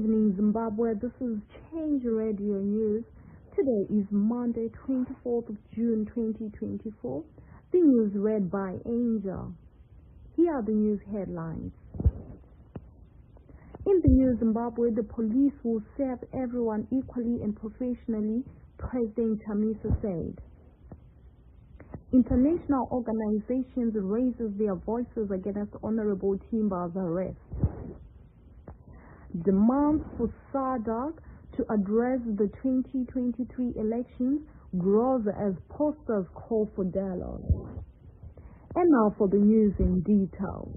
evening, Zimbabwe. This is Change Radio News. Today is Monday, 24th of June, 2024. The news read by Angel. Here are the news headlines. In the news, Zimbabwe, the police will serve everyone equally and professionally, President Chamisa said. International organizations raises their voices against Honorable Timba's arrest. Demands for SADC to address the 2023 elections grows as posters call for dialogue. And now for the news in detail.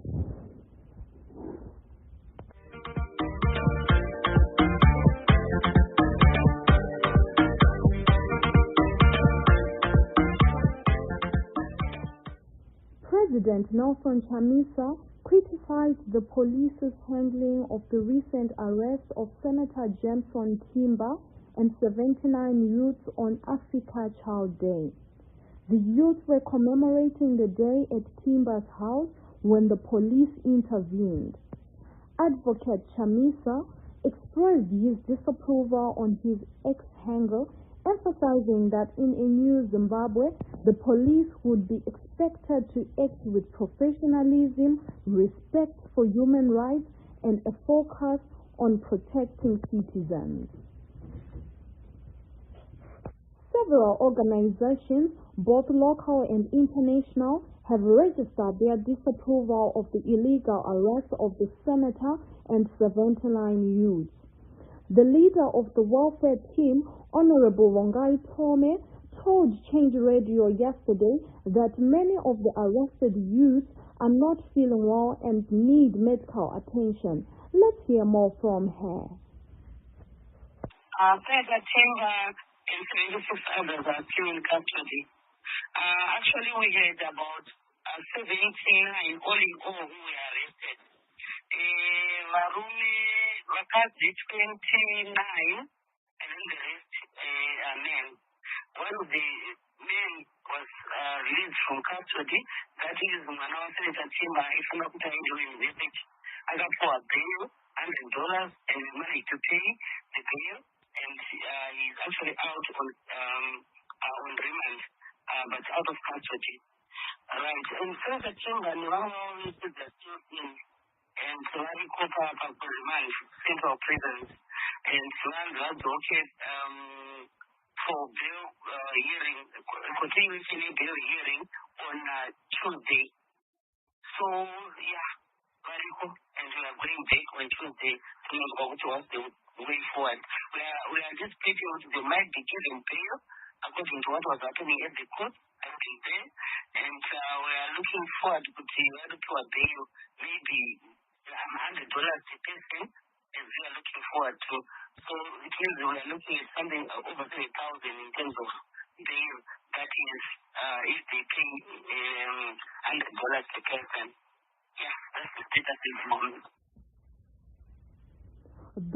President Nelson Chamisa criticized the police's handling of the recent arrest of Senator Jameson Timba and 79 youths on Africa Child Day. The youths were commemorating the day at Timba's house when the police intervened. Advocate Chamisa expressed his disapproval on his ex-handler, emphasizing that in a new Zimbabwe, the police would be expected to act with professionalism, respect for human rights, and a focus on protecting citizens. Several organizations, both local and international, have registered their disapproval of the illegal arrest of the senator and 79 youths. The leader of the welfare team, Honorable Wangai Tome, told Change Radio yesterday that many of the arrested youths are not feeling well and need medical attention. Let's hear more from her. Senator Timba and 76 others are still in custody. Actually, we heard about 79 all in all who were arrested. Varumi Wakazi 29 and then the rest are men. One of the men was released from custody. That is Manawa Senator Timba. If I'm not doing message, I got for a bail, $100, and money to pay the bail, and he's actually out on remand, but out of custody. Right, and Senator Timba, Nirama said that still in, and Solari Kopa remand central prisons, and Solari advocate for bail hearing, continuously bail hearing on Tuesday. So, yeah, very cool. And we are going back on Tuesday to know what's the way forward. We are just thinking they might be given bail according to what was happening at the court until then. And we are looking forward to a bail, maybe $100 per person, as we are looking forward to. So it means we are looking at something over 3,000 in terms of bail. That is, if they pay $100 per person. Yeah, that's the status at the moment.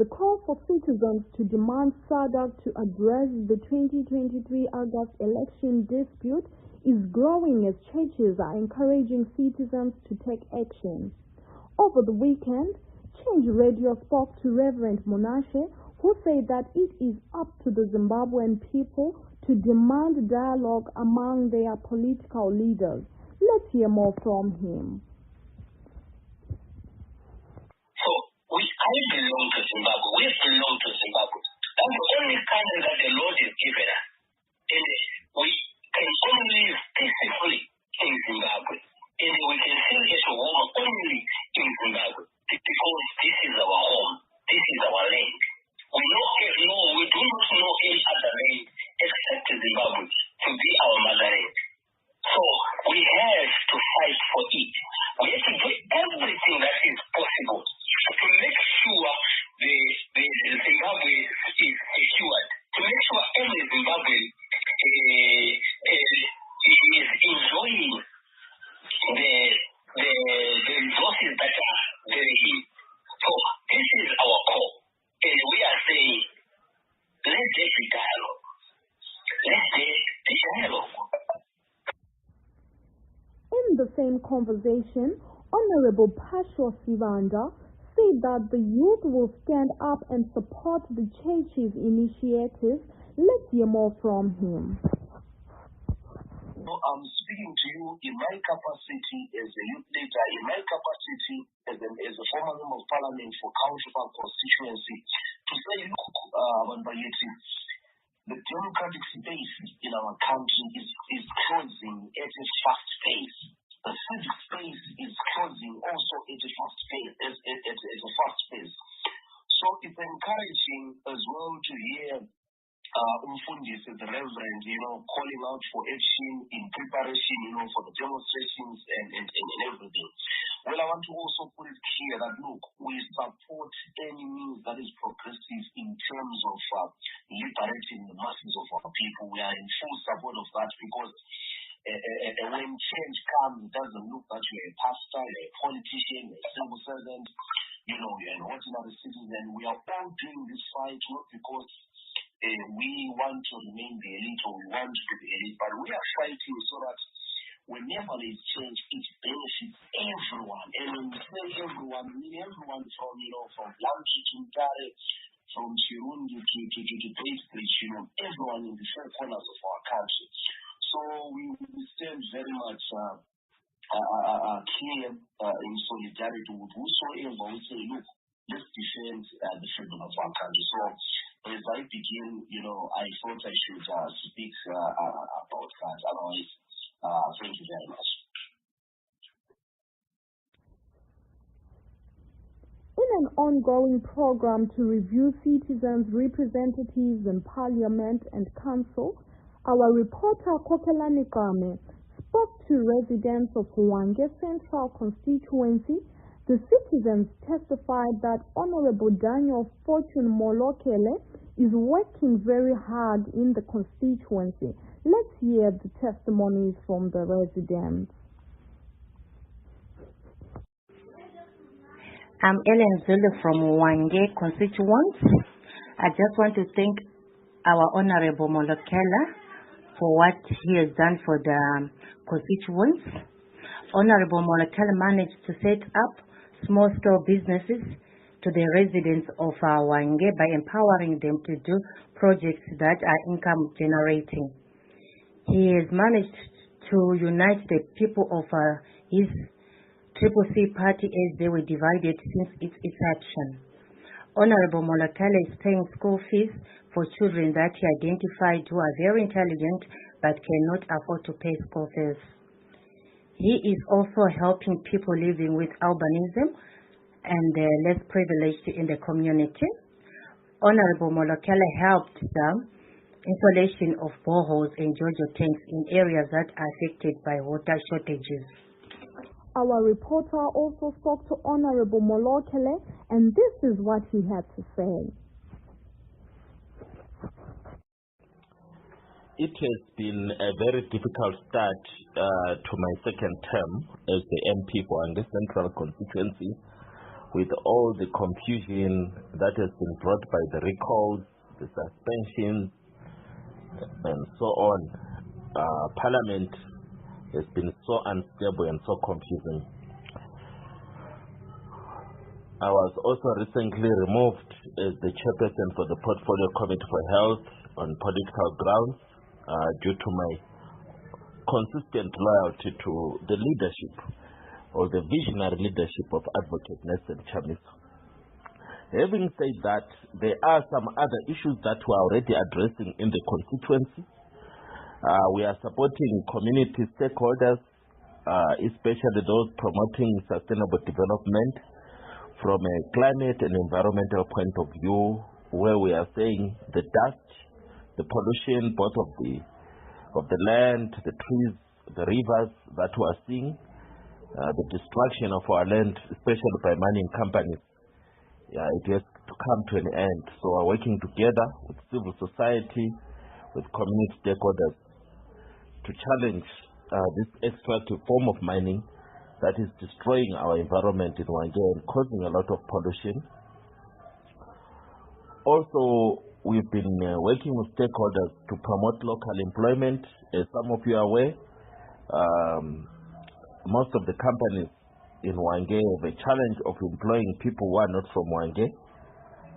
The call for citizens to demand SADC to address the 2023 August election dispute is growing as churches are encouraging citizens to take action. Over the weekend, Change Radio spoke to Reverend Monashe, who said that it is up to the Zimbabwean people to demand dialogue among their political leaders. Let's hear more from him. I belong to Zimbabwe. We belong to Zimbabwe. That's the only country that the Lord has given us. And we can only live peacefully in Zimbabwe. And we can feel at home only in Zimbabwe. Because this is our home. This is our land. We do not know any other land except Zimbabwe to be our motherland. So we have to fight for it. We have to do everything that is possible to make sure the Zimbabwe is secured, to make sure every Zimbabwean is enjoying the resources that are very here. So this is our call, and we are saying, let there be dialogue. Let there be dialogue. In the same conversation, Honorable Pasho Sivanda said that the youth will stand up and support the church's initiative. Let's hear more from him. I'm speaking to you in my capacity as a youth leader, in my capacity as a former member of parliament for Council constituency, to say, look, the democratic space in our country is closing at a fast pace. The civic space is closing also at a fast pace. So it's encouraging as well to hear Umfundisi, the Reverend, calling out for action in preparation, for the demonstrations and everything. Well, I want to also put it clear that, look, we support any means that is progressive in terms of liberating the masses of our people. We are in full support of that because when change comes, it doesn't look that you're a pastor, you're a politician, you're a civil servant, you're an ordinary citizen. We are all doing this fight not because we want to remain the elite or we want to be the elite, but we are fighting so that whenever there is change, it benefits everyone. And when we say everyone, we mean everyone from Blanchi to Mtare, from Chirundi to Bridge, everyone in the four corners of our country. So we stand very much clear in solidarity with whosoever we say, look, let's defend the freedom of our country. So as I begin, I thought I should speak about that. Otherwise, thank you very much. In an ongoing program to review citizens' representatives in Parliament and Council, our reporter Kokelani Kame spoke to residents of Hwange Central Constituency. The citizens testified that Honorable Daniel Fortune Molokele is working very hard in the constituency. Let's hear the testimonies from the residents. I'm Ellen Zulu from Hwange constituency. I just want to thank our Honorable Molokele for what he has done for the constituents. Honorable Molokele managed to set up small-scale businesses to the residents of Hwange by empowering them to do projects that are income generating. He has managed to unite the people of his Triple C party as they were divided since its inception. Honorable Molokele is paying school fees for children that he identified who are very intelligent but cannot afford to pay school fees. He is also helping people living with albinism and less privileged in the community. Honorable Molokele helped the installation of boreholes and JoJo tanks in areas that are affected by water shortages. Our reporter also spoke to Honorable Molokele, and this is what he had to say. It has been a very difficult start to my second term as the MP for Hwange Central constituency, with all the confusion that has been brought by the recalls, the suspensions, and so on. Parliament has been so unstable and so confusing. I was also recently removed as the chairperson for the Portfolio Committee for Health on political grounds due to my consistent loyalty to the leadership or the visionary leadership of Advocate Nelson Chamisa. Having said that, there are some other issues that we are already addressing in the constituency. We are supporting community stakeholders, especially those promoting sustainable development from a climate and environmental point of view, where we are saying the dust, the pollution, both of the land, the trees, the rivers that we are seeing, the destruction of our land, especially by mining companies, it has to come to an end. So we're working together with civil society, with community stakeholders to challenge this extractive form of mining that is destroying our environment in Hwange and causing a lot of pollution. Also, we've been working with stakeholders to promote local employment. As some of you are aware, most of the companies in Hwange have a challenge of employing people who are not from Hwange.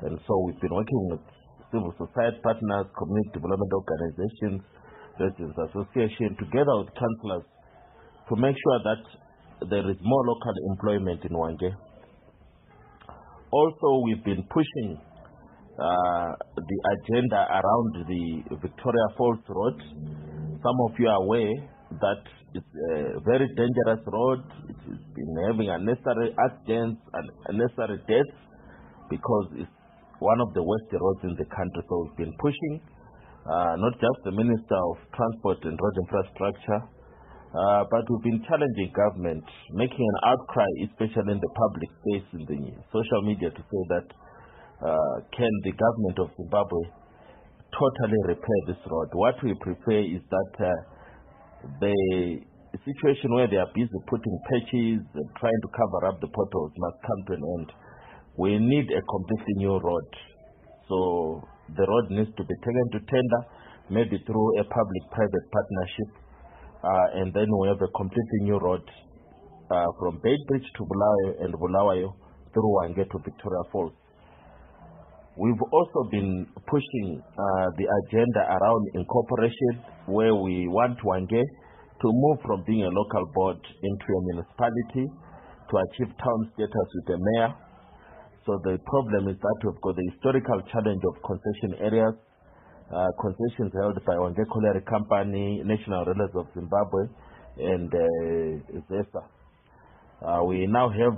And so we've been working with civil society partners, community development organizations, residents association, together with councillors to make sure that there is more local employment in Hwange. Also, we've been pushing the agenda around the Victoria Falls Road. Some of you are aware that it's a very dangerous road. It has been having unnecessary accidents and unnecessary deaths because it's one of the worst roads in the country. So we've been pushing not just the Minister of Transport and Road Infrastructure, but we've been challenging government, making an outcry, especially in the public space, in the social media, to say that can the government of Zimbabwe totally repair this road? What we prefer is that the situation where they are busy putting patches and trying to cover up the potholes must come to an end. We need a completely new road. So the road needs to be taken to tender, maybe through a public-private partnership, and then we have a completely new road from Beitbridge to Bulawayo and Bulawayo through Hwange to Victoria Falls. We've also been pushing the agenda around incorporation, where we want Hwange to move from being a local board into a municipality to achieve town status with a mayor. So the problem is that we've got the historical challenge of concession areas, concessions held by Hwange Colliery Company, National Railways of Zimbabwe, and ZESA. We now have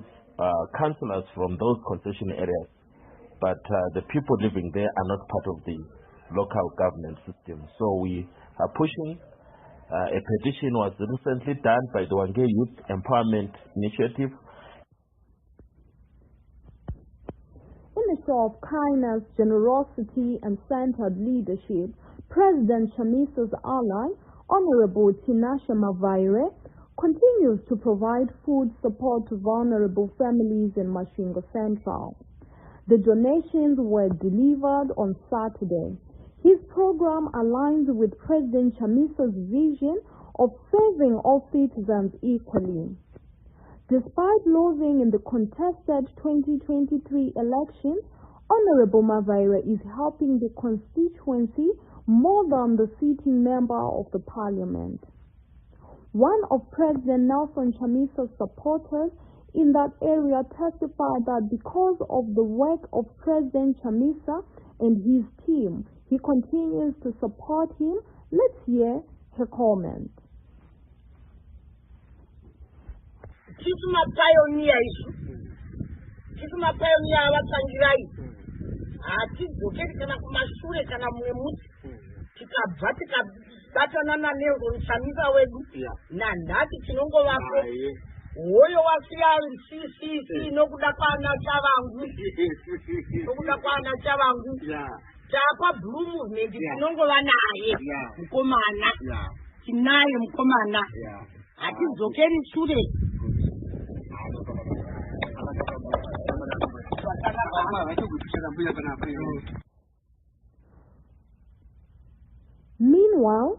councillors from those concession areas, but the people living there are not part of the local government system. So we are pushing. A petition was recently done by the Hwange Youth Empowerment Initiative. In a show of kindness, generosity, and centered leadership, President Chamisa's ally, Honorable Tinashe Mavaire, continues to provide food support to vulnerable families in Masvingo Central. The donations were delivered on Saturday. His program aligns with President Chamisa's vision of serving all citizens equally. Despite losing in the contested 2023 elections, Honorable Mavaire is helping the constituency more than the sitting member of the parliament. One of President Nelson Chamisa's supporters in that area testified that because of the work of President Chamisa and his team, he continues to support him. Let's hear her comment. Tisi mapioneer isu. Tisi mapioneer avatsangira isu. Hatidzokeri kana kumashure kana mumwe muti. Tikabva tikabatana naNelson Chamisa wedu. Nandati tinongovapo. Hoyo wasiya CCC nokuda kwana chavangu. Nokuda kwana chavangu. Tapa Blue Movement tinongova naye mukomana. Tinaye mukomana. Hatidzokeri shure. Meanwhile,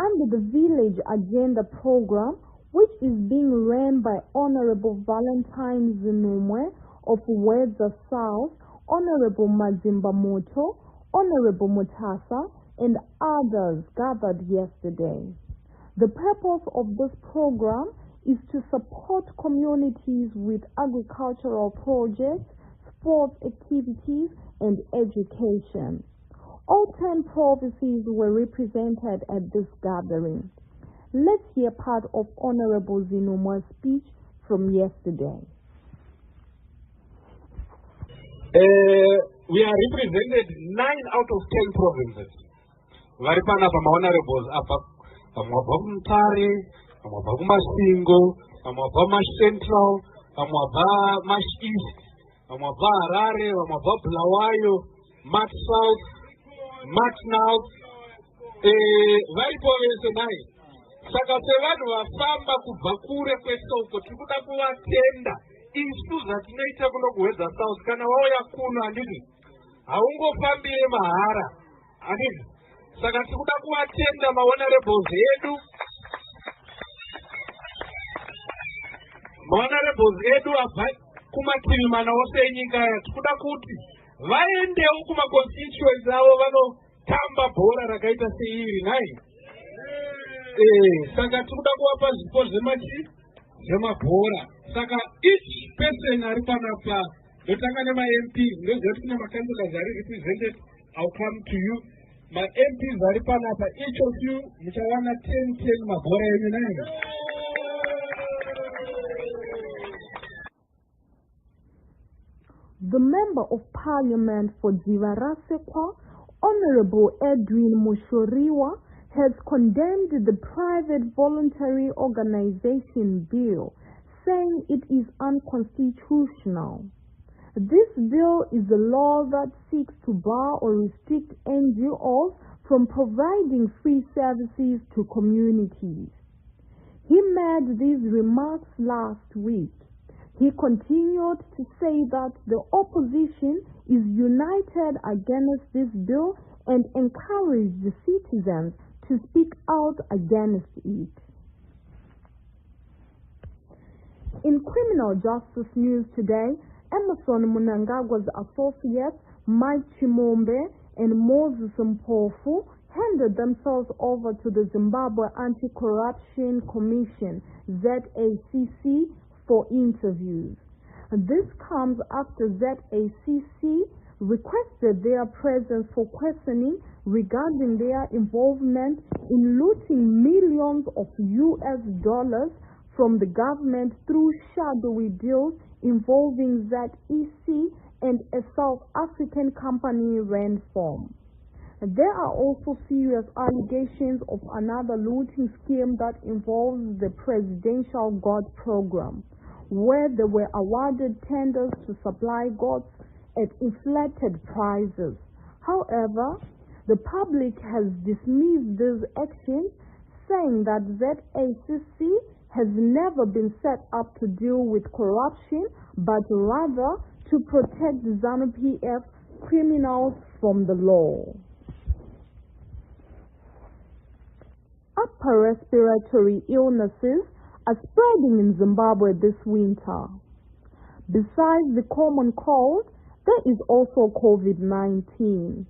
under the Village Agenda program, which is being run by Honorable Valentine Zinumwe of Wedza South, Honorable Mazimba Moto, Honorable Mutasa, and others gathered yesterday. The purpose of this program is to support communities with agricultural projects, sports activities, and education. All 10 provinces were represented at this gathering. Let's hear part of Honorable Zinumwe's speech from yesterday. We are represented 9 out of 10 provinces. Varipana from honorables apa amwabva Mutare, amwabva Masvingo, amwabva Central, amwabva East, amwabva Harare, amwabva Bulawayo, Mat South, Mat North. Varipo vese 9. Saka sevanhu vafamba kubva kure kwesoko tikuda kuvatenda isu zvatinoita kuno kuwedza South. Kana wauya kuno handiti haungofambire mahara handiti. Saka tikuda kuvatenda mahonorables edu, mahonorables edu abva kumativi mana ose enyika tikuda kuti vaendewo kumaconstituency avo vanotamba bhora rakaita seiri nai. Saka tikuda kuvapa zvipo zvemabhora. Saka each person ari panapa ndotanga nema-MPs ndoziva kuti kune ma-councillors ari represented. I'll come to you. Ma-MPs ari panapa, each of you muchawana 10 mabhora enyu nai. The Member of Parliament for Dzivarasekwa, Honorable Edwin Mushoriwa, has condemned the private voluntary organization bill, saying it is unconstitutional. This bill is a law that seeks to bar or restrict NGOs from providing free services to communities. He made these remarks last week. He continued to say that the opposition is united against this bill and encouraged the citizens to speak out against it. In criminal justice news today, Emerson Mnangagwa's associates Mike Chimombe and Moses Mpofu handed themselves over to the Zimbabwe Anti-Corruption Commission, ZACC, for interviews. This comes after ZACC requested their presence for questioning regarding their involvement in looting millions of US dollars from the government through shadowy deals involving ZEC and a South African company, Renform. There are also serious allegations of another looting scheme that involves the Presidential God Program, where they were awarded tenders to supply goods at inflated prices. However, the public has dismissed these actions, saying that ZACC has never been set up to deal with corruption, but rather to protect ZANU-PF criminals from the law. Upper respiratory illnesses are spreading in Zimbabwe this winter. Besides the common cold, there is also COVID-19.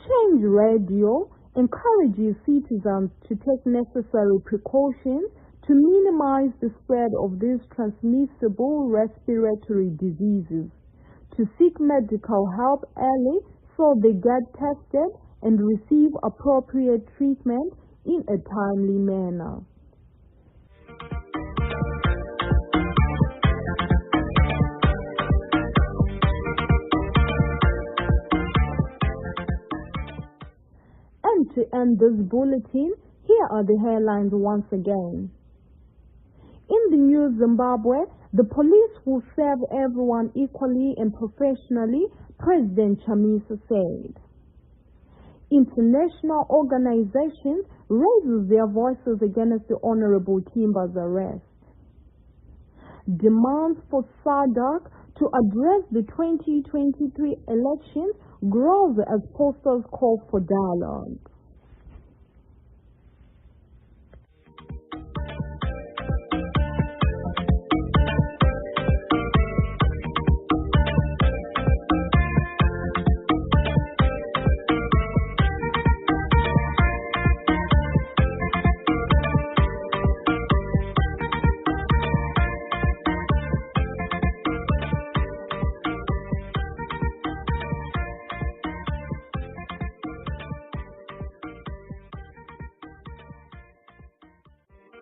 Change Radio encourages citizens to take necessary precautions to minimize the spread of these transmissible respiratory diseases, to seek medical help early so they get tested and receive appropriate treatment in a timely manner. And to end this bulletin, here are the headlines once again. In the new Zimbabwe, the police will serve everyone equally and professionally, President Chamisa said. International organizations raise their voices against the Honorable Timba's arrest. Demands for SADC to address the 2023 elections grows as posters call for dialogue.